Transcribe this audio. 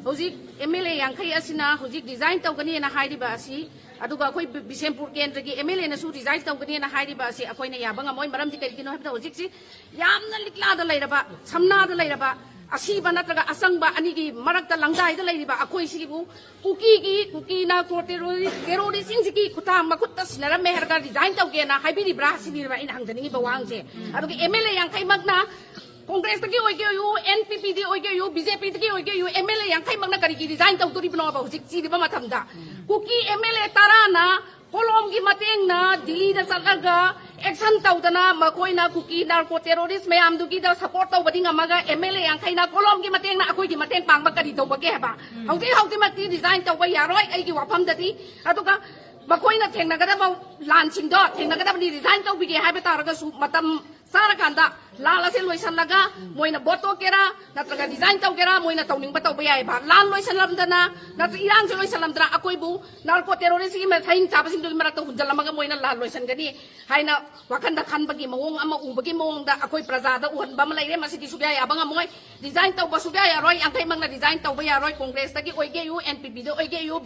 hojik MLA yankai asina hojik design tawgani na hairi ba asi aduga koi Bisempur kendra gi MLA na su design tawgani na hairi ba asi akoi na yabanga moi maram di kai kino habda hojik si yamna likla da lairaba samna da lairaba asiba natraga asangba anigi marakta langdai da lairiba akoi sibu kuki na terori singsiki kuta makutta sinara meherga design tawge na haibiri bra sinira in hangdani ba wangse aduga MLA yankai magna Congress tagi oige yu NPP di oige yu BJP tagi oige yu MLA yang kai magna kari design tau turi bino ba husik si di ba matamda kuki MLA tarana kolom gi mateng na Delhi da salaga action tau dana makoi na kuki narco terrorist me am dugi da support tau bading amaga MLA yang kai na kolom gi mateng na akoi gi mateng pang ba kari tau ba ke ba hauti mati design tau ba yaroi ai gi wapam dati atuka makoi na thengna ga da ba lansing do thengna ga da ni design tau bi ge hai ba taraga su matam Sara kanda lala se loisan laga moina boto kera natraga design tau kera moina tauning batau bayai ba lan loisan lamdana nat irang se loisan lamdana akoi bu narco terrorist gi me saing chapa sing do mara to hunjal lamaga moina lan loisan gani haina wakanda khan bagi mawong ama u bagi mawong da akoi praja da uhan ba malai re masiki subya ya banga moi design tau ba subya ya roi angkai mangna design tau ba ya roi congress tagi oige yu NPP do oige yu